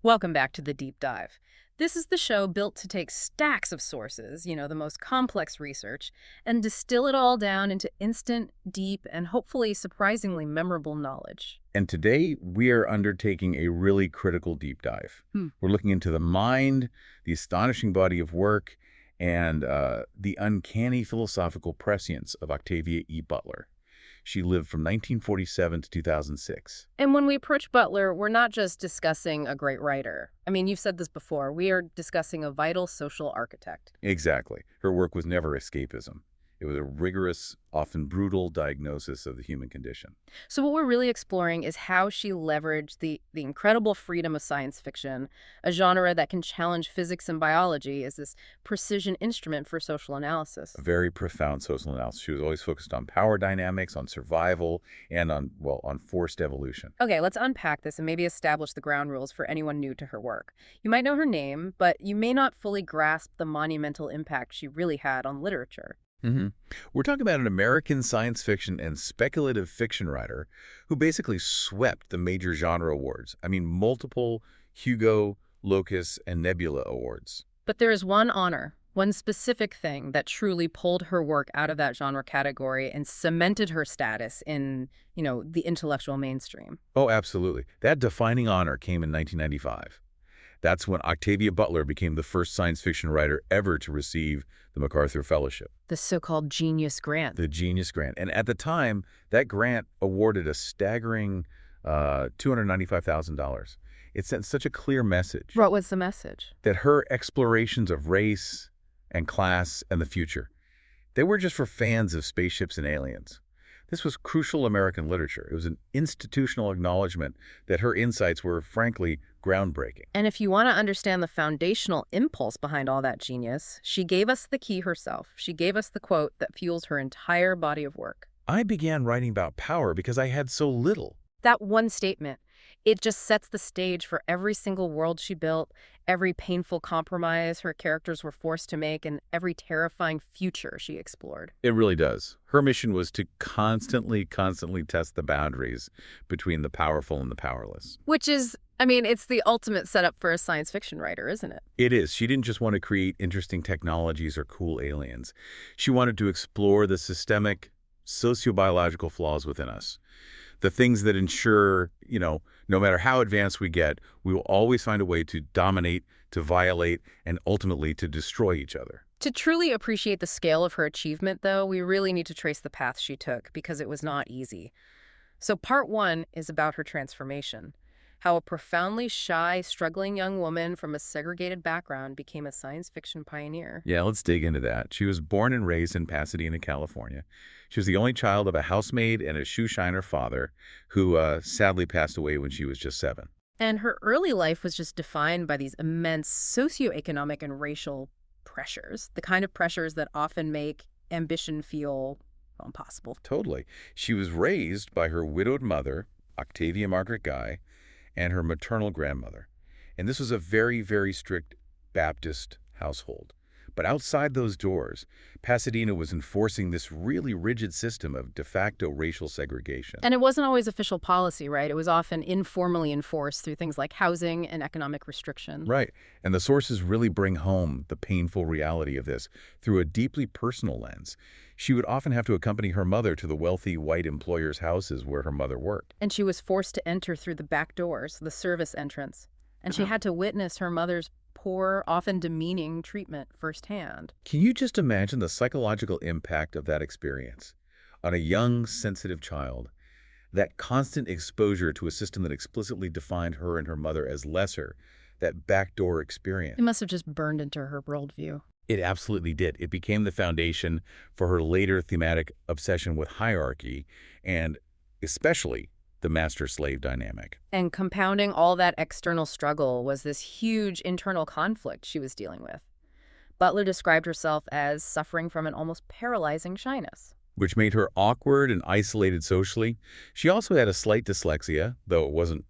Welcome back to The Deep Dive. This is the show built to take stacks of sources, the most complex research, and distill it all down into instant, deep, and hopefully surprisingly memorable knowledge. And today, we are undertaking a really critical deep dive. We're looking into the mind, the astonishing body of work, and the uncanny philosophical prescience of Octavia E. Butler. She lived from 1947 to 2006. And when we approach Butler, we're not just discussing a great writer. I mean, you've said this before. We are discussing a vital social architect. Exactly. Her work was never escapism. It was a rigorous, often brutal diagnosis of the human condition. So what we're really exploring is how she leveraged the incredible freedom of science fiction, a genre that can challenge physics and biology as this precision instrument for social analysis. A very profound social analysis. She was always focused on power dynamics, on survival, and on forced evolution. Okay, let's unpack this and maybe establish the ground rules for anyone new to her work. You might know her name, but you may not fully grasp the monumental impact she really had on literature. We're talking about an American science fiction and speculative fiction writer who basically swept the major genre awards. I mean, multiple Hugo, Locus, and Nebula awards. But there is one honor, one specific thing that truly pulled her work out of that genre category and cemented her status in, the intellectual mainstream. Oh, absolutely. That defining honor came in 1995. That's when Octavia Butler became the first science fiction writer ever to receive the MacArthur Fellowship. The so-called Genius Grant. The Genius Grant. And at the time, that grant awarded a staggering $295,000. It sent such a clear message. What was the message? That her explorations of race and class and the future, they were just for fans of spaceships and aliens. This was crucial American literature. It was an institutional acknowledgement that her insights were, frankly, groundbreaking. And if you want to understand the foundational impulse behind all that genius, she gave us the key herself. She gave us the quote that fuels her entire body of work. I began writing about power because I had so little. That one statement, it just sets the stage for every single world she built, every painful compromise her characters were forced to make, and every terrifying future she explored. It really does. Her mission was to constantly test the boundaries between the powerful and the powerless. Which is, it's the ultimate setup for a science fiction writer, isn't it? It is. She didn't just want to create interesting technologies or cool aliens. She wanted to explore the systemic, sociobiological flaws within us. The things that ensure, no matter how advanced we get, we will always find a way to dominate, to violate, and ultimately to destroy each other. To truly appreciate the scale of her achievement, though, we really need to trace the path she took, because it was not easy. So part one is about her transformation. How a profoundly shy, struggling young woman from a segregated background became a science fiction pioneer. Yeah, let's dig into that. She was born and raised in Pasadena, California. She was the only child of a housemaid and a shoeshiner father who sadly passed away when she was just 7. And her early life was just defined by these immense socioeconomic and racial pressures, the kind of pressures that often make ambition feel impossible. Totally. She was raised by her widowed mother, Octavia Margaret Guy, and her maternal grandmother. And this was a very, very strict Baptist household. But outside those doors, Pasadena was enforcing this really rigid system of de facto racial segregation. And it wasn't always official policy, right? It was often informally enforced through things like housing and economic restriction. Right. And the sources really bring home the painful reality of this through a deeply personal lens. She would often have to accompany her mother to the wealthy white employers' houses where her mother worked. And she was forced to enter through the back doors, the service entrance. And she had to witness her mother's poor, often demeaning treatment firsthand. Can you just imagine the psychological impact of that experience on a young, sensitive child? That constant exposure to a system that explicitly defined her and her mother as lesser, that backdoor experience. It must have just burned into her worldview. It absolutely did. It became the foundation for her later thematic obsession with hierarchy and especially the master-slave dynamic. And compounding all that external struggle was this huge internal conflict she was dealing with. Butler described herself as suffering from an almost paralyzing shyness. Which made her awkward and isolated socially. She also had a slight dyslexia, though it wasn't,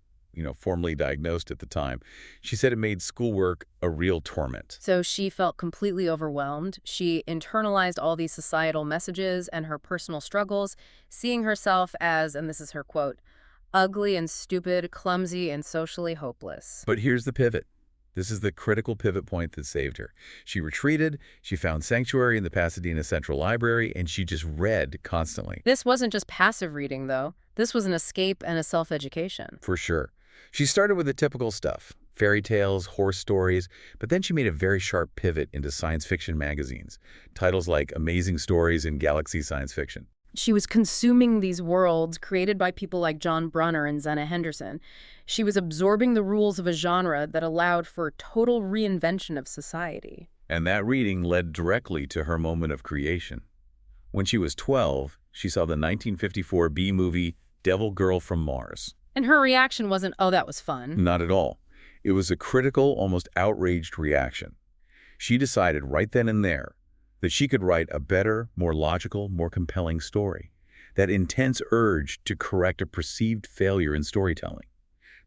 formally diagnosed at the time. She said it made schoolwork a real torment. So she felt completely overwhelmed. She internalized all these societal messages and her personal struggles, seeing herself as, and this is her quote, ugly and stupid, clumsy and socially hopeless. But here's the pivot. This is the critical pivot point that saved her. She retreated, she found sanctuary in the Pasadena Central Library, and she just read constantly. This wasn't just passive reading, though. This was an escape and a self-education. For sure. She started with the typical stuff, fairy tales, horse stories, but then she made a very sharp pivot into science fiction magazines, titles like Amazing Stories and Galaxy Science Fiction. She was consuming these worlds created by people like John Brunner and Zena Henderson. She was absorbing the rules of a genre that allowed for total reinvention of society. And that reading led directly to her moment of creation. When she was 12, she saw the 1954 B-movie Devil Girl from Mars. And her reaction wasn't, oh, that was fun. Not at all. It was a critical, almost outraged reaction. She decided right then and there that she could write a better, more logical, more compelling story. That intense urge to correct a perceived failure in storytelling.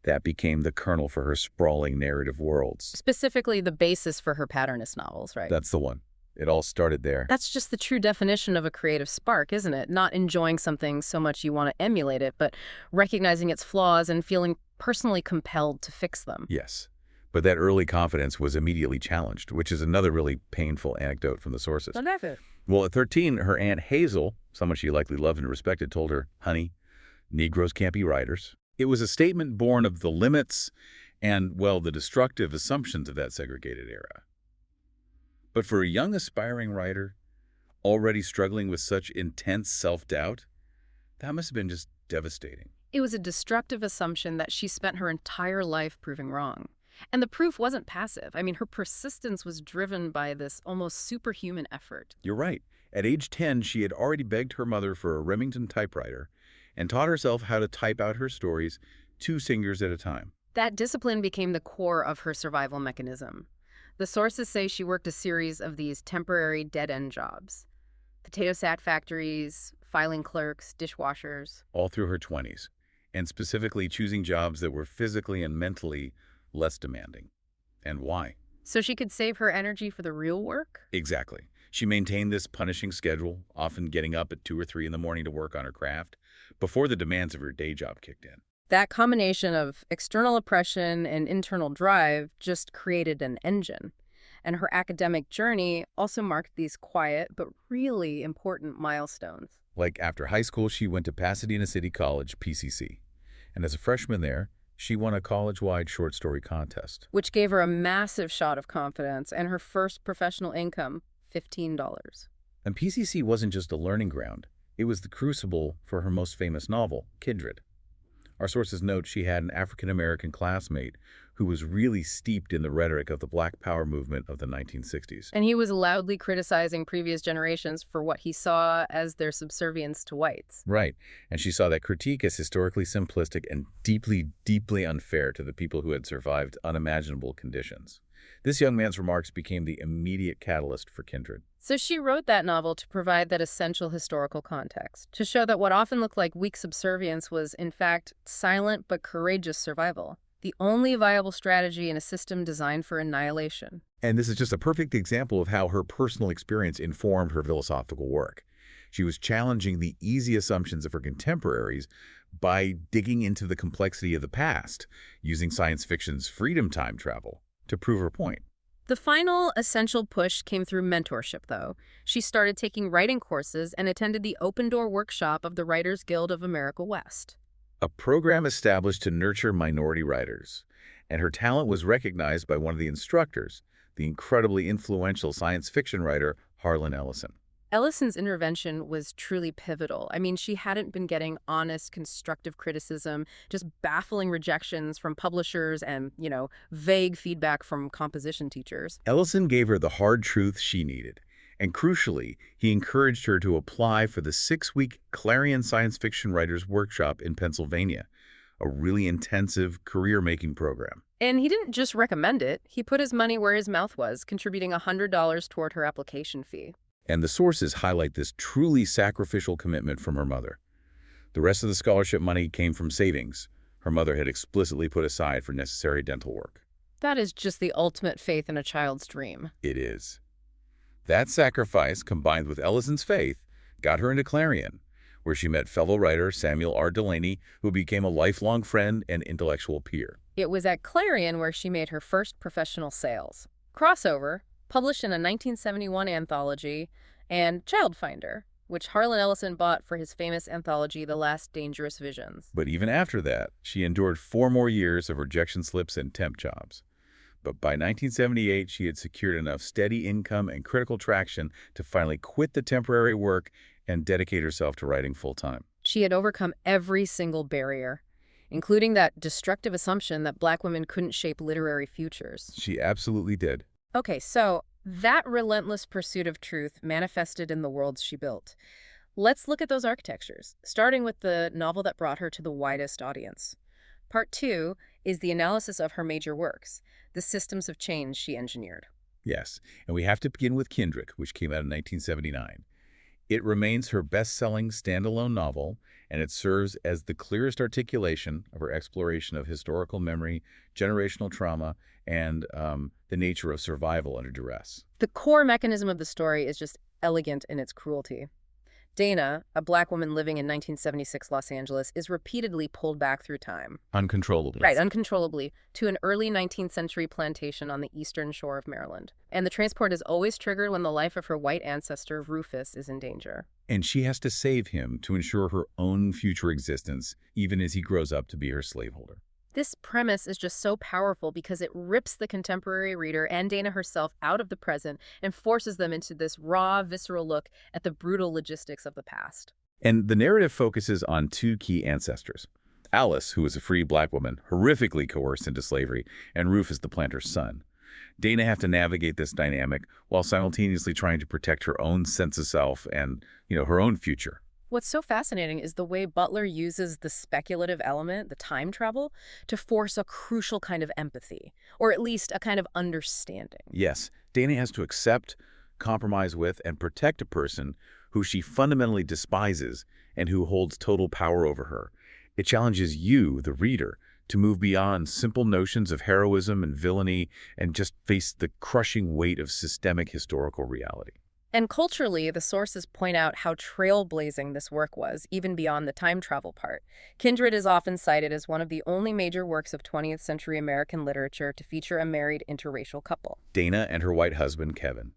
That became the kernel for her sprawling narrative worlds. Specifically the basis for her Patternist novels, right? That's the one. It all started there. That's just the true definition of a creative spark, isn't it? Not enjoying something so much you want to emulate it, but recognizing its flaws and feeling personally compelled to fix them. Yes. But that early confidence was immediately challenged, which is another really painful anecdote from the sources. Well, at 13, her Aunt Hazel, someone she likely loved and respected, told her, "Honey, Negroes can't be writers." It was a statement born of the limits and, well, the destructive assumptions of that segregated era. But for a young aspiring writer, already struggling with such intense self-doubt, that must have been just devastating. It was a destructive assumption that she spent her entire life proving wrong. And the proof wasn't passive. I mean, her persistence was driven by this almost superhuman effort. You're right. At age 10, she had already begged her mother for a Remington typewriter and taught herself how to type out her stories 2 fingers at a time. That discipline became the core of her survival mechanism. The sources say she worked a series of these temporary dead-end jobs. Potato sack factories, filing clerks, dishwashers. All through her 20s, and specifically choosing jobs that were physically and mentally less demanding. And why? So she could save her energy for the real work? Exactly. She maintained this punishing schedule, often getting up at 2 or 3 in the morning to work on her craft, before the demands of her day job kicked in. That combination of external oppression and internal drive just created an engine. And her academic journey also marked these quiet but really important milestones. Like after high school, she went to Pasadena City College, PCC. And as a freshman there, she won a college-wide short story contest. Which gave her a massive shot of confidence and her first professional income, $15. And PCC wasn't just a learning ground. It was the crucible for her most famous novel, Kindred. Our sources note she had an African-American classmate who was really steeped in the rhetoric of the Black Power movement of the 1960s. And he was loudly criticizing previous generations for what he saw as their subservience to whites. Right. And she saw that critique as historically simplistic and deeply, deeply unfair to the people who had survived unimaginable conditions. This young man's remarks became the immediate catalyst for Kindred. So she wrote that novel to provide that essential historical context, to show that what often looked like weak subservience was, in fact, silent but courageous survival, the only viable strategy in a system designed for annihilation. And this is just a perfect example of how her personal experience informed her philosophical work. She was challenging the easy assumptions of her contemporaries by digging into the complexity of the past, using science fiction's freedom time travel to prove her point. The final essential push came through mentorship, though. She started taking writing courses and attended the Open Door Workshop of the Writers Guild of America West. A program established to nurture minority writers, and her talent was recognized by one of the instructors, the incredibly influential science fiction writer Harlan Ellison. Ellison's intervention was truly pivotal. I mean, she hadn't been getting honest, constructive criticism, just baffling rejections from publishers and, vague feedback from composition teachers. Ellison gave her the hard truth she needed, and crucially, he encouraged her to apply for the 6-week Clarion Science Fiction Writers Workshop in Pennsylvania, a really intensive career-making program. And he didn't just recommend it. He put his money where his mouth was, contributing $100 toward her application fee. And the sources highlight this truly sacrificial commitment from her mother. The rest of the scholarship money came from savings her mother had explicitly put aside for necessary dental work. That is just the ultimate faith in a child's dream. It is. That sacrifice, combined with Ellison's faith, got her into Clarion, where she met fellow writer Samuel R. Delany, who became a lifelong friend and intellectual peer. It was at Clarion where she made her first professional sales. Crossover, published in a 1971 anthology, and Childfinder, which Harlan Ellison bought for his famous anthology The Last Dangerous Visions. But even after that, she endured 4 more years of rejection slips and temp jobs. But by 1978, she had secured enough steady income and critical traction to finally quit the temporary work and dedicate herself to writing full-time. She had overcome every single barrier, including that destructive assumption that Black women couldn't shape literary futures. She absolutely did. Okay, so that relentless pursuit of truth manifested in the worlds she built. Let's look at those architectures, starting with the novel that brought her to the widest audience. Part 2 is the analysis of her major works, the systems of change she engineered. Yes, and we have to begin with Kindred, which came out in 1979. It remains her best-selling standalone novel, and it serves as the clearest articulation of her exploration of historical memory, generational trauma, and the nature of survival under duress. The core mechanism of the story is just elegant in its cruelty. Dana, a Black woman living in 1976 Los Angeles, is repeatedly pulled back through time. Uncontrollably. Right, uncontrollably, to an early 19th century plantation on the eastern shore of Maryland. And the transport is always triggered when the life of her white ancestor, Rufus, is in danger. And she has to save him to ensure her own future existence, even as he grows up to be her slaveholder. This premise is just so powerful because it rips the contemporary reader and Dana herself out of the present and forces them into this raw, visceral look at the brutal logistics of the past. And the narrative focuses on 2 key ancestors. Alice, who was a free Black woman, horrifically coerced into slavery, and Rufus, the planter's son. Dana have to navigate this dynamic while simultaneously trying to protect her own sense of self and, her own future. What's so fascinating is the way Butler uses the speculative element, the time travel, to force a crucial kind of empathy, or at least a kind of understanding. Yes, Dana has to accept, compromise with, and protect a person who she fundamentally despises and who holds total power over her. It challenges you, the reader, to move beyond simple notions of heroism and villainy and just face the crushing weight of systemic historical reality. And culturally, the sources point out how trailblazing this work was, even beyond the time travel part. Kindred is often cited as one of the only major works of 20th century American literature to feature a married interracial couple. Dana and her white husband, Kevin.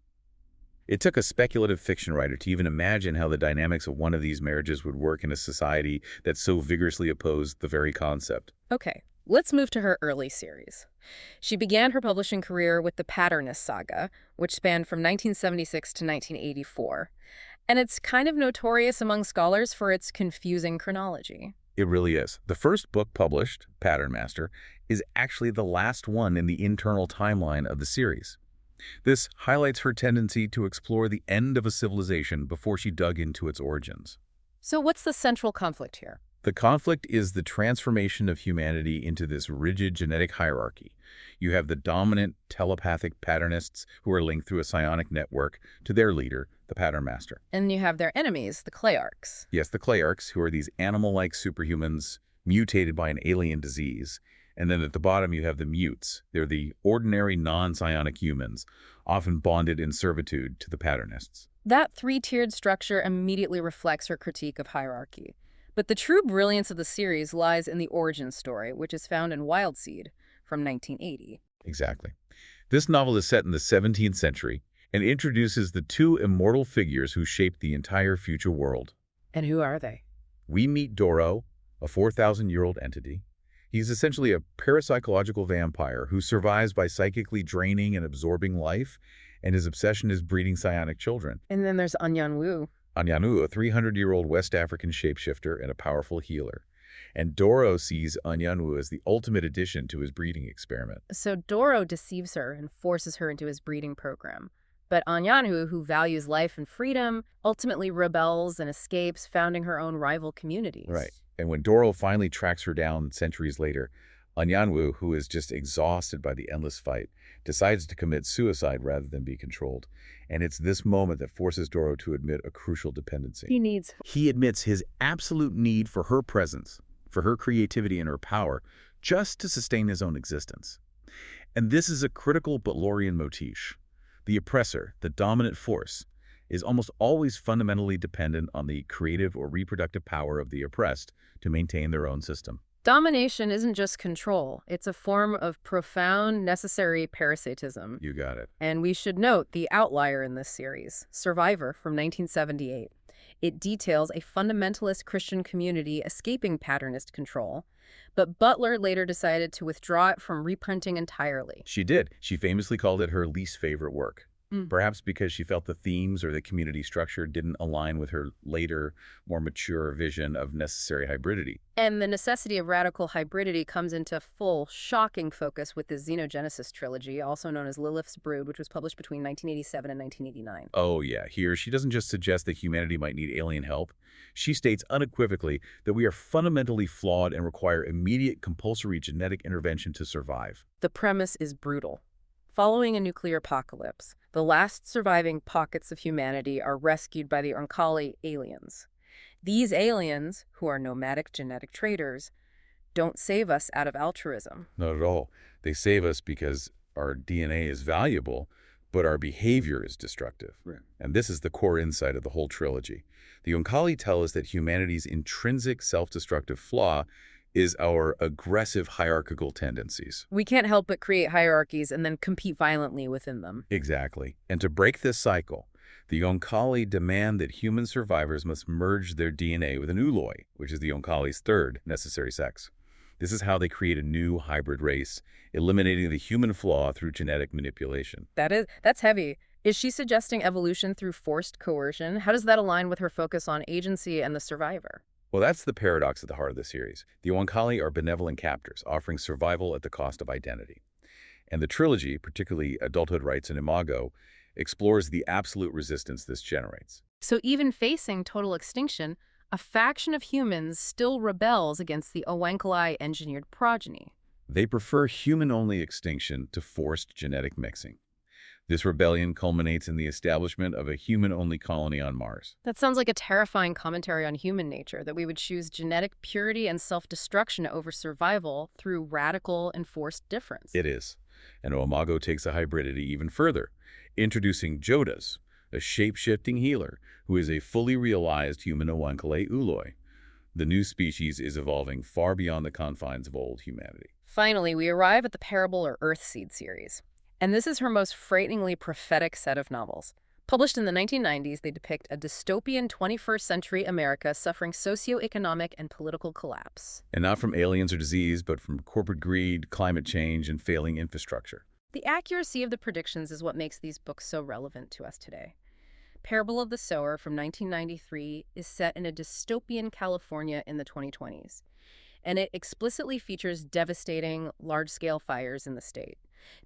It took a speculative fiction writer to even imagine how the dynamics of one of these marriages would work in a society that so vigorously opposed the very concept. Okay, let's move to her early series. She began her publishing career with the Patternist saga, which spanned from 1976 to 1984. And it's kind of notorious among scholars for its confusing chronology. It really is. The first book published, Pattern Master, is actually the last one in the internal timeline of the series. This highlights her tendency to explore the end of a civilization before she dug into its origins. So what's the central conflict here? The conflict is the transformation of humanity into this rigid genetic hierarchy. You have the dominant telepathic patternists who are linked through a psionic network to their leader, the Pattern Master. And you have their enemies, the Clayarchs. Yes, the Clayarchs, who are these animal-like superhumans mutated by an alien disease. And then at the bottom you have the mutes. They're the ordinary non-psionic humans, often bonded in servitude to the Patternists. That 3-tiered structure immediately reflects her critique of hierarchy. But the true brilliance of the series lies in the origin story, which is found in Wild Seed from 1980. Exactly. This novel is set in the 17th century and introduces the 2 immortal figures who shaped the entire future world. And who are they? We meet Doro, a 4,000-year-old entity. He's essentially a parapsychological vampire who survives by psychically draining and absorbing life, and his obsession is breeding psionic children. And then there's Anyanwu. Anyanu, a 300-year-old West African shapeshifter and a powerful healer. And Doro sees Anyanu as the ultimate addition to his breeding experiment. So Doro deceives her and forces her into his breeding program. But Anyanwu, who values life and freedom, ultimately rebels and escapes, founding her own rival communities. Right. And when Doro finally tracks her down centuries later, Anyanwu, who is just exhausted by the endless fight, decides to commit suicide rather than be controlled. And it's this moment that forces Doro to admit a crucial dependency. He admits his absolute need for her presence, for her creativity and her power, just to sustain his own existence. And this is a critical Butlerian motif. The oppressor, the dominant force, is almost always fundamentally dependent on the creative or reproductive power of the oppressed to maintain their own system. Domination isn't just control. It's a form of profound, necessary parasitism. You got it. And we should note the outlier in this series, Survivor from 1978. It details a fundamentalist Christian community escaping Patternist control, but Butler later decided to withdraw it from reprinting entirely. She did. She famously called it her least favorite work. Mm. Perhaps because she felt the themes or the community structure didn't align with her later, more mature vision of necessary hybridity. And the necessity of radical hybridity comes into full, shocking focus with the Xenogenesis trilogy, also known as Lilith's Brood, which was published between 1987 and 1989. Oh yeah, here she doesn't just suggest that humanity might need alien help. She states unequivocally that we are fundamentally flawed and require immediate compulsory genetic intervention to survive. The premise is brutal. Following a nuclear apocalypse, the last surviving pockets of humanity are rescued by the Oankali aliens. These aliens, who are nomadic genetic traders, don't save us out of altruism. Not at all. They save us because our DNA is valuable, but our behavior is destructive. Right. And this is the core insight of the whole trilogy. The Oankali tell us that humanity's intrinsic self-destructive flaw is our aggressive hierarchical tendencies. We can't help but create hierarchies and then compete violently within them. Exactly. And to break this cycle, the Oankali demand that human survivors must merge their DNA with an ooloi, which is the Oankali's third necessary sex. This is how they create a new hybrid race, eliminating the human flaw through genetic manipulation. That's heavy. Is she suggesting evolution through forced coercion? How does that align with her focus on agency and the survivor? Well, that's the paradox at the heart of the series. The Oankali are benevolent captors, offering survival at the cost of identity. And the trilogy, particularly Adulthood Rights and Imago, explores the absolute resistance this generates. So even facing total extinction, a faction of humans still rebels against the Oankali engineered progeny. They prefer human-only extinction to forced genetic mixing. This rebellion culminates in the establishment of a human-only colony on Mars. That sounds like a terrifying commentary on human nature, that we would choose genetic purity and self-destruction over survival through radical and forced difference. It is. And Imago takes the hybridity even further, introducing Jodas, a shape-shifting healer who is a fully realized human Oankali ooloi. The new species is evolving far beyond the confines of old humanity. Finally, we arrive at the Parable or Earthseed series. And this is her most frighteningly prophetic set of novels. Published in the 1990s, they depict a dystopian 21st century America suffering socioeconomic and political collapse. And not from aliens or disease, but from corporate greed, climate change, and failing infrastructure. The accuracy of the predictions is what makes these books so relevant to us today. Parable of the Sower from 1993 is set in a dystopian California in the 2020s, and it explicitly features devastating, large-scale fires in the state.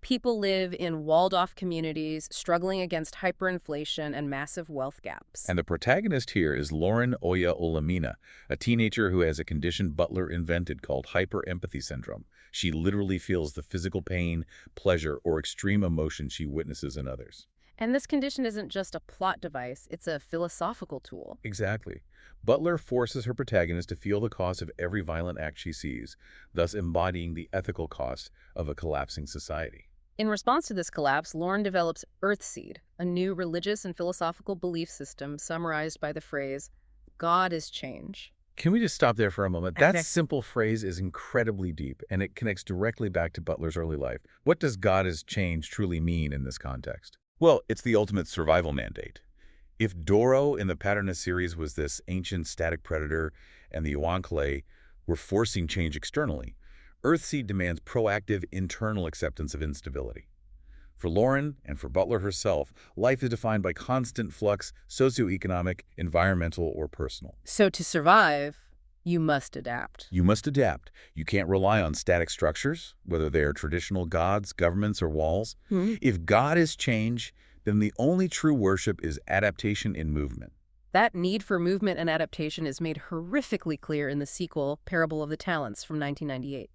People live in walled-off communities, struggling against hyperinflation and massive wealth gaps. And the protagonist here is Lauren Oya Olamina, a teenager who has a condition Butler invented called hyperempathy syndrome. She literally feels the physical pain, pleasure, or extreme emotion she witnesses in others. And this condition isn't just a plot device, it's a philosophical tool. Exactly. Butler forces her protagonist to feel the cost of every violent act she sees, thus embodying the ethical cost of a collapsing society. In response to this collapse, Lauren develops Earthseed, a new religious and philosophical belief system summarized by the phrase, God is change. Can we just stop there for a moment? That simple phrase is incredibly deep, and it connects directly back to Butler's early life. What does God is change truly mean in this context? Well, it's the ultimate survival mandate. If Doro in the Patternist series was this ancient static predator and the Oankali were forcing change externally, Earthseed demands proactive internal acceptance of instability. For Lauren and for Butler herself, life is defined by constant flux, socioeconomic, environmental, or personal. So to survive, you must adapt. You must adapt. You can't rely on static structures, whether they are traditional gods, governments, or walls. If God is change, then the only true worship is adaptation in movement. That need for movement and adaptation is made horrifically clear in the sequel, Parable of the Talents from 1998.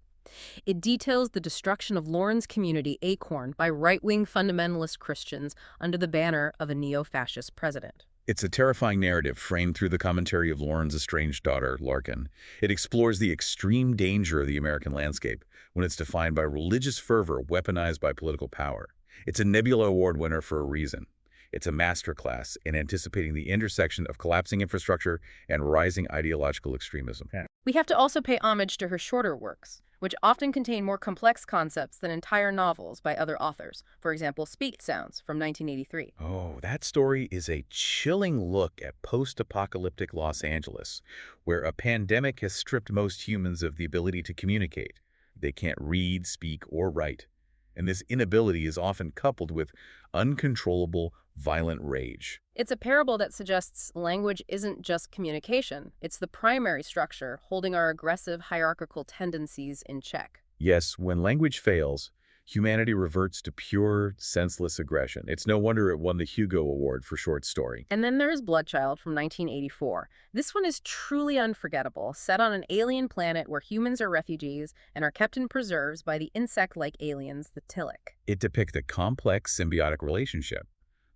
It details the destruction of Lauren's community, Acorn, by right-wing fundamentalist Christians under the banner of a neo-fascist president. It's a terrifying narrative framed through the commentary of Lauren's estranged daughter, Larkin. It explores the extreme danger of the American landscape when it's defined by religious fervor weaponized by political power. It's a Nebula Award winner for a reason. It's a masterclass in anticipating the intersection of collapsing infrastructure and rising ideological extremism. Yeah. We have to also pay homage to her shorter works, which often contain more complex concepts than entire novels by other authors. For example, Speech Sounds from 1983. Oh, that story is a chilling look at post-apocalyptic Los Angeles, where a pandemic has stripped most humans of the ability to communicate. They can't read, speak, or write. And this inability is often coupled with uncontrollable, violent rage. It's a parable that suggests language isn't just communication. It's the primary structure holding our aggressive hierarchical tendencies in check. Yes, when language fails, humanity reverts to pure, senseless aggression. It's no wonder it won the Hugo Award for short story. And then there is Bloodchild from 1984. This one is truly unforgettable, set on an alien planet where humans are refugees and are kept in preserves by the insect-like aliens, the Tilic. It depicts a complex symbiotic relationship.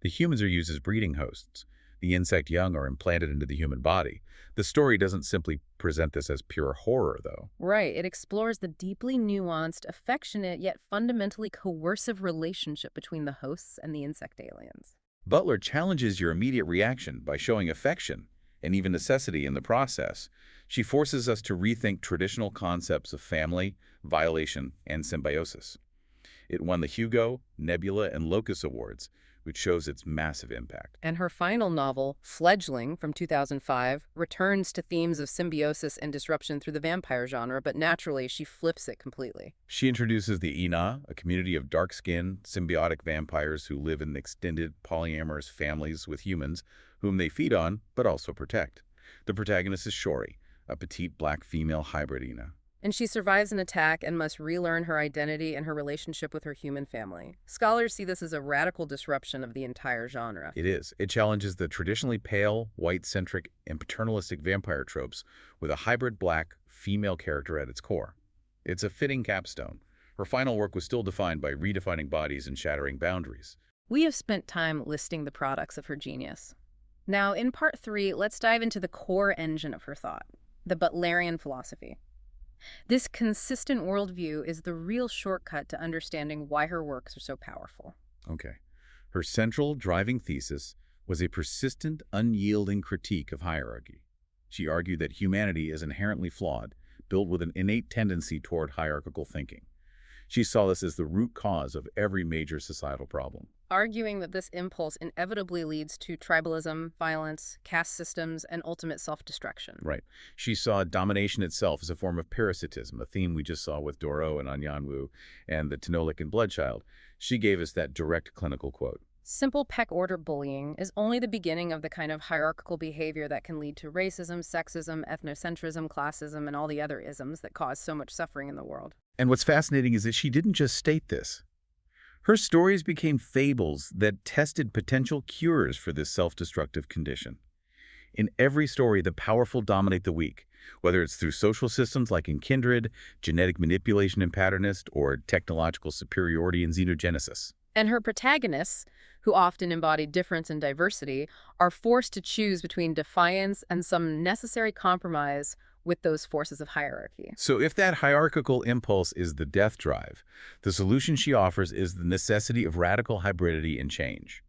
The humans are used as breeding hosts. The insect young are implanted into the human body. The story doesn't simply present this as pure horror, though. Right, it explores the deeply nuanced, affectionate, yet fundamentally coercive relationship between the hosts and the insect aliens. Butler challenges your immediate reaction by showing affection and even necessity in the process. She forces us to rethink traditional concepts of family, violation, and symbiosis. It won the Hugo, Nebula, and Locus Awards, which shows its massive impact. And her final novel, Fledgling, from 2005, returns to themes of symbiosis and disruption through the vampire genre, but naturally, she flips it completely. She introduces the Ina, a community of dark-skinned, symbiotic vampires who live in extended, polyamorous families with humans, whom they feed on, but also protect. The protagonist is Shori, a petite black female hybrid Ina. And she survives an attack and must relearn her identity and her relationship with her human family. Scholars see this as a radical disruption of the entire genre. It is. It challenges the traditionally pale, white-centric, and paternalistic vampire tropes with a hybrid black, female character at its core. It's a fitting capstone. Her final work was still defined by redefining bodies and shattering boundaries. We have spent time listing the products of her genius. Now, in part 3, let's dive into the core engine of her thought, the Butlerian philosophy. This consistent worldview is the real shortcut to understanding why her works are so powerful. Okay. Her central driving thesis was a persistent, unyielding critique of hierarchy. She argued that humanity is inherently flawed, built with an innate tendency toward hierarchical thinking. She saw this as the root cause of every major societal problem. Arguing that this impulse inevitably leads to tribalism, violence, caste systems, and ultimate self-destruction. Right. She saw domination itself as a form of parasitism, a theme we just saw with Doro and Anyanwu and the Tenolic in Bloodchild. She gave us that direct clinical quote. Simple peck order bullying is only the beginning of the kind of hierarchical behavior that can lead to racism, sexism, ethnocentrism, classism, and all the other isms that cause so much suffering in the world. And what's fascinating is that she didn't just state this. Her stories became fables that tested potential cures for this self-destructive condition. In every story, the powerful dominate the weak, whether it's through social systems like in Kindred, genetic manipulation in Patternist, or technological superiority in xenogenesis. And her protagonists, who often embody difference and diversity, are forced to choose between defiance and some necessary compromise with those forces of hierarchy. So if that hierarchical impulse is the death drive, the solution she offers is the necessity of radical hybridity and change.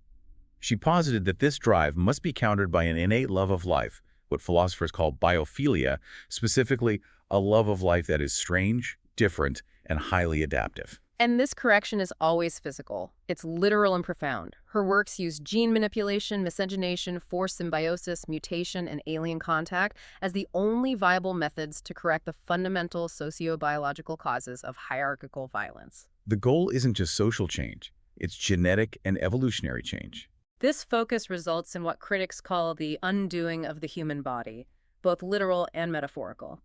She posited that this drive must be countered by an innate love of life, what philosophers call biophilia, specifically a love of life that is strange, different, and highly adaptive. And this correction is always physical. It's literal and profound. Her works use gene manipulation, miscegenation, forced symbiosis, mutation, and alien contact as the only viable methods to correct the fundamental socio-biological causes of hierarchical violence. The goal isn't just social change. It's genetic and evolutionary change. This focus results in what critics call the undoing of the human body, both literal and metaphorical.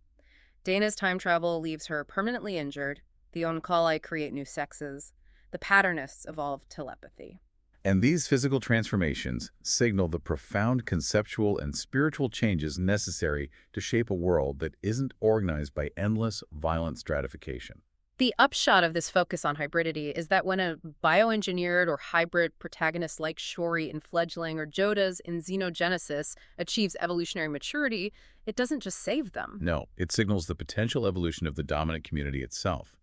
Dana's time travel leaves her permanently injured. The Onkali create new sexes. The Patternists evolve telepathy. And these physical transformations signal the profound conceptual and spiritual changes necessary to shape a world that isn't organized by endless, violent stratification. The upshot of this focus on hybridity is that when a bioengineered or hybrid protagonist like Shori in Fledgling or Jodas in Xenogenesis achieves evolutionary maturity, it doesn't just save them. No, it signals the potential evolution of the dominant community itself.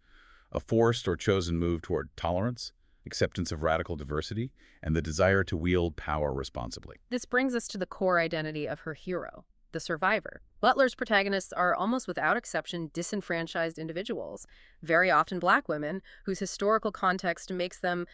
A forced or chosen move toward tolerance, acceptance of radical diversity, and the desire to wield power responsibly. This brings us to the core identity of her hero, the survivor. Butler's protagonists are almost without exception disenfranchised individuals, very often Black women, whose historical context makes them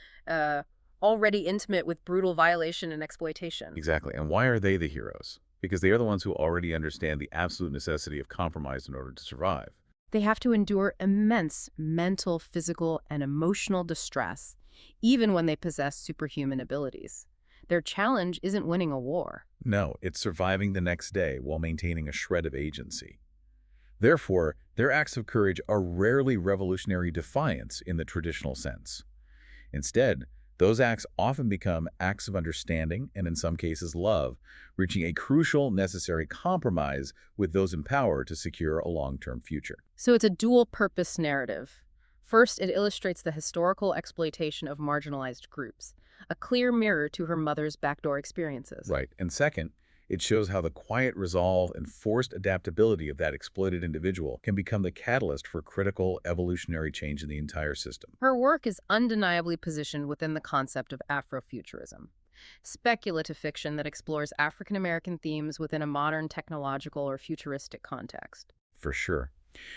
already intimate with brutal violation and exploitation. Exactly. And why are they the heroes? Because they are the ones who already understand the absolute necessity of compromise in order to survive. They have to endure immense mental, physical, and emotional distress, even when they possess superhuman abilities. Their challenge isn't winning a war. No, it's surviving the next day while maintaining a shred of agency. Therefore, their acts of courage are rarely revolutionary defiance in the traditional sense. Instead, those acts often become acts of understanding and, in some cases, love, reaching a crucial, necessary compromise with those in power to secure a long-term future. So it's a dual-purpose narrative. First, it illustrates the historical exploitation of marginalized groups, a clear mirror to her mother's backdoor experiences. Right. And second, it shows how the quiet resolve and forced adaptability of that exploited individual can become the catalyst for critical evolutionary change in the entire system. Her work is undeniably positioned within the concept of Afrofuturism, speculative fiction that explores African American themes within a modern technological or futuristic context. For sure.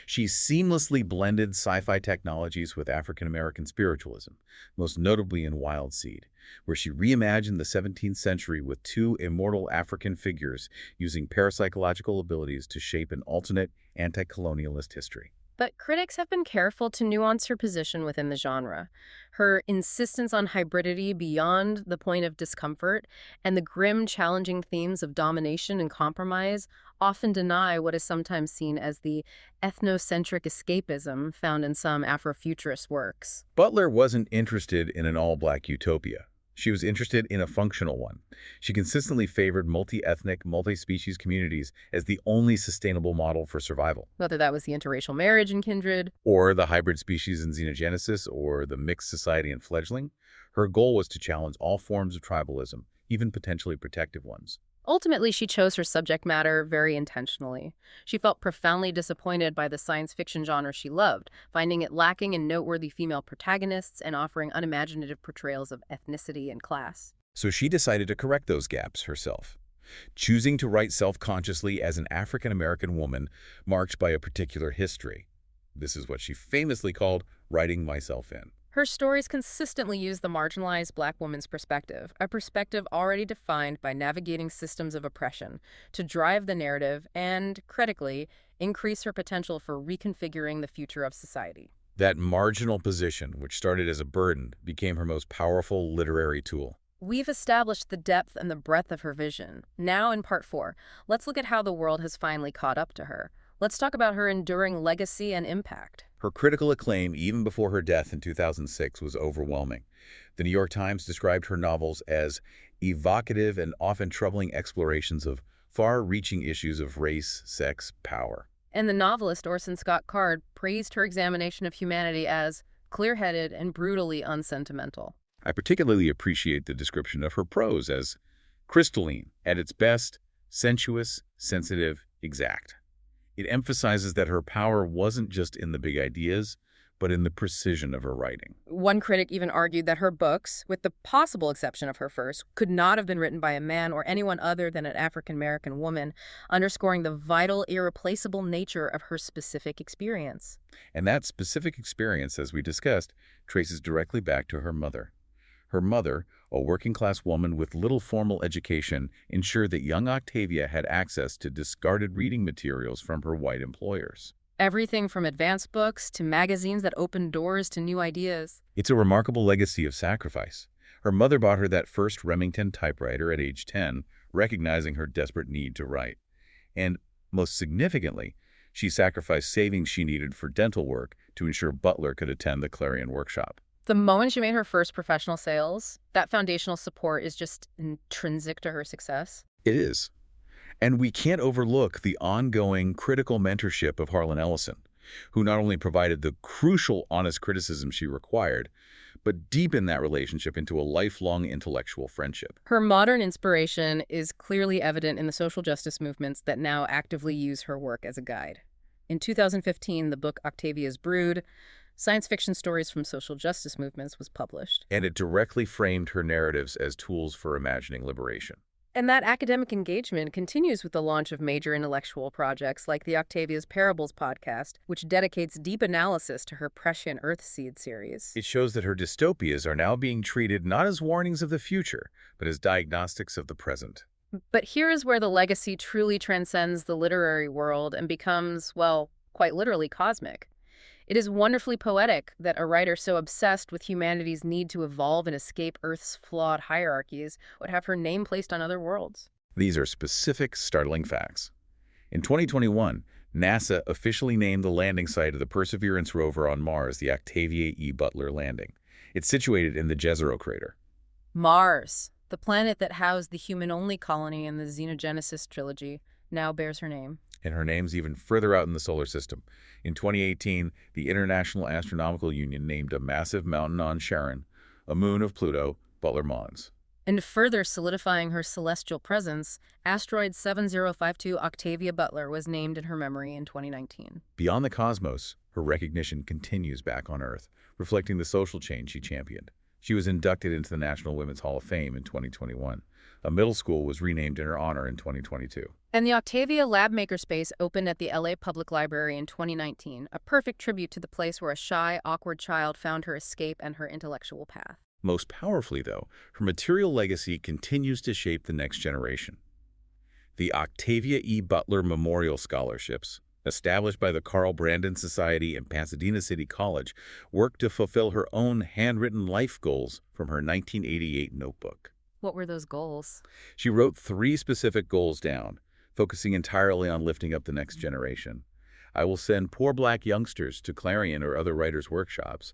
She seamlessly blended sci-fi technologies with African American spiritualism, most notably in Wild Seed, where she reimagined the 17th century with two immortal African figures using parapsychological abilities to shape an alternate anti-colonialist history. But critics have been careful to nuance her position within the genre. Her insistence on hybridity beyond the point of discomfort and the grim, challenging themes of domination and compromise often deny what is sometimes seen as the ethnocentric escapism found in some Afrofuturist works. Butler wasn't interested in an all-black utopia. She was interested in a functional one. She consistently favored multi-ethnic, multi-species communities as the only sustainable model for survival. Whether that was the interracial marriage in Kindred, Or the hybrid species in xenogenesis, or the mixed society in fledgling, her goal was to challenge all forms of tribalism, even potentially protective ones. ultimately, she chose her subject matter very intentionally. She felt profoundly disappointed by the science fiction genre she loved, finding it lacking in noteworthy female protagonists and offering unimaginative portrayals of ethnicity and class. So she decided to correct those gaps herself, choosing to write self-consciously as an African-American woman marked by a particular history. This is what she famously called writing myself in. Her stories consistently use the marginalized Black woman's perspective, a perspective already defined by navigating systems of oppression, to drive the narrative and, critically, increase her potential for reconfiguring the future of society. That marginal position, which started as a burden, became her most powerful literary tool. We've established the depth and the breadth of her vision. Now, in Part 4, let's look at how the world has finally caught up to her. Let's talk about her enduring legacy and impact. Her critical acclaim, even before her death in 2006, was overwhelming. The New York Times described her novels as evocative and often troubling explorations of far-reaching issues of race, sex, power. And the novelist Orson Scott Card praised her examination of humanity as clear-headed and brutally unsentimental. I particularly appreciate the description of her prose as crystalline, at its best, sensuous, sensitive, exact. It emphasizes that her power wasn't just in the big ideas, but in the precision of her writing. One critic even argued that her books, with the possible exception of her first, could not have been written by a man or anyone other than an African-American woman, underscoring the vital, irreplaceable nature of her specific experience. And that specific experience, as we discussed, traces directly back to her mother. Her mother, a working-class woman with little formal education, ensured that young Octavia had access to discarded reading materials from her white employers. Everything from advanced books to magazines that opened doors to new ideas. It's a remarkable legacy of sacrifice. Her mother bought her that first Remington typewriter at age 10, recognizing her desperate need to write. And, most significantly, she sacrificed savings she needed for dental work to ensure Butler could attend the Clarion workshop. The moment she made her first professional sales, that foundational support is just intrinsic to her success. It is. And we can't overlook the ongoing critical mentorship of Harlan Ellison, who not only provided the crucial honest criticism she required, but deepened that relationship into a lifelong intellectual friendship. Her modern inspiration is clearly evident in the social justice movements that now actively use her work as a guide. In 2015, the book Octavia's Brood Science fiction stories from social justice movements was published. And it directly framed her narratives as tools for imagining liberation. And that academic engagement continues with the launch of major intellectual projects like the Octavia's Parables podcast, which dedicates deep analysis to her prescient Earthseed series. It shows that her dystopias are now being treated not as warnings of the future, but as diagnostics of the present. But here is where the legacy truly transcends the literary world and becomes, well, quite literally cosmic. It is wonderfully poetic that a writer so obsessed with humanity's need to evolve and escape Earth's flawed hierarchies would have her name placed on other worlds. These are specific, startling facts. In 2021, NASA officially named the landing site of the Perseverance rover on Mars the Octavia E. Butler landing. It's situated in the Jezero crater. Mars, the planet that housed the human-only colony in the Xenogenesis trilogy, now bears her name. And her name's even further out in the solar system. In 2018, the International Astronomical Union named a massive mountain on Charon, a moon of Pluto, Butler Mons. And further solidifying her celestial presence, asteroid 7052 Octavia Butler was named in her memory in 2019. Beyond the cosmos, her recognition continues back on Earth, reflecting the social change she championed. She was inducted into the National Women's Hall of Fame in 2021. A middle school was renamed in her honor in 2022. And the Octavia Lab Makerspace opened at the LA Public Library in 2019, a perfect tribute to the place where a shy, awkward child found her escape and her intellectual path. Most powerfully, though, her material legacy continues to shape the next generation. The Octavia E. Butler Memorial Scholarships, established by the Carl Brandon Society and Pasadena City College, work to fulfill her own handwritten life goals from her 1988 notebook. What were those goals? She wrote 3 specific goals down, focusing entirely on lifting up the next generation. I will send poor black youngsters to Clarion or other writers' workshops.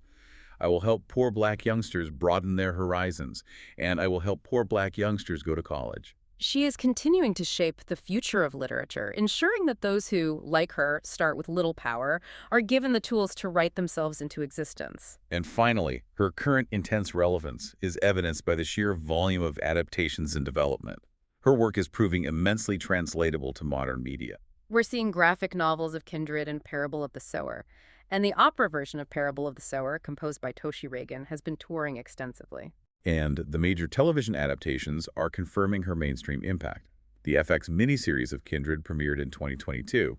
I will help poor black youngsters broaden their horizons, and I will help poor black youngsters go to college. She is continuing to shape the future of literature, ensuring that those who, like her, start with little power, are given the tools to write themselves into existence. And finally, her current intense relevance is evidenced by the sheer volume of adaptations in development. Her work is proving immensely translatable to modern media. We're seeing graphic novels of Kindred and Parable of the Sower, and the opera version of Parable of the Sower, composed by Toshi Reagan, has been touring extensively. And the major television adaptations are confirming her mainstream impact. The FX miniseries of Kindred premiered in 2022.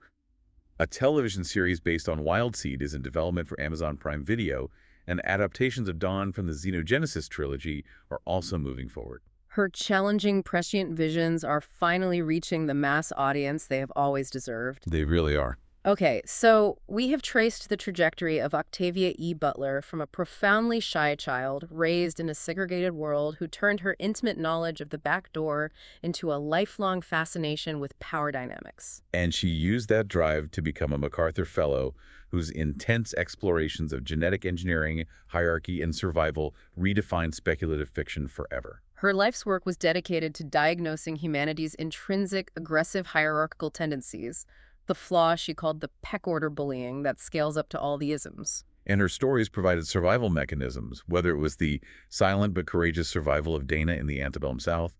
A television series based on Wildseed is in development for Amazon Prime Video, and adaptations of Dawn from the Xenogenesis trilogy are also moving forward. Her challenging, prescient visions are finally reaching the mass audience they have always deserved. They really are. Okay, so we have traced the trajectory of Octavia E. Butler from a profoundly shy child raised in a segregated world who turned her intimate knowledge of the back door into a lifelong fascination with power dynamics. And she used that drive to become a MacArthur Fellow whose intense explorations of genetic engineering, hierarchy, and survival redefined speculative fiction forever. Her life's work was dedicated to diagnosing humanity's intrinsic, aggressive hierarchical tendencies, the flaw she called the peck order bullying that scales up to all the isms. And her stories provided survival mechanisms, whether it was the silent but courageous survival of Dana in the antebellum South,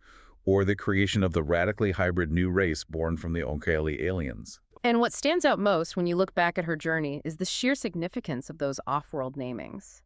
or the creation of the radically hybrid new race born from the Onkali aliens. And what stands out most when you look back at her journey is the sheer significance of those off-world namings.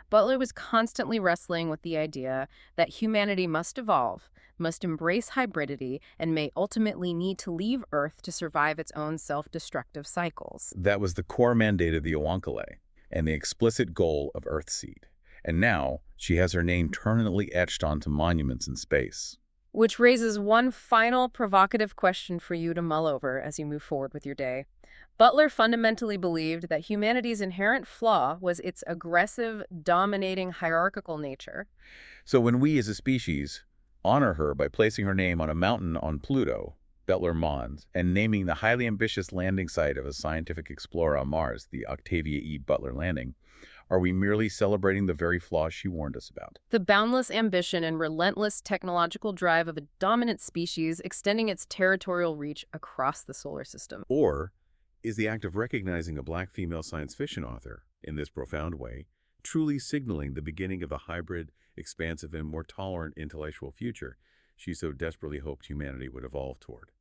Butler was constantly wrestling with the idea that humanity must evolve, must embrace hybridity, and may ultimately need to leave Earth to survive its own self-destructive cycles. That was the core mandate of the Oankali and the explicit goal of Earthseed. And now she has her name permanently etched onto monuments in space. Which raises one final provocative question for you to mull over as you move forward with your day. Butler fundamentally believed that humanity's inherent flaw was its aggressive, dominating, hierarchical nature. So when we as a species honor her by placing her name on a mountain on Pluto, Butler Mons, and naming the highly ambitious landing site of a scientific explorer on Mars, the Octavia E. Butler landing, are we merely celebrating the very flaws she warned us about? The boundless ambition and relentless technological drive of a dominant species extending its territorial reach across the solar system. Or is the act of recognizing a black female science fiction author in this profound way truly signaling the beginning of the hybrid, expansive, and more tolerant intellectual future she so desperately hoped humanity would evolve toward?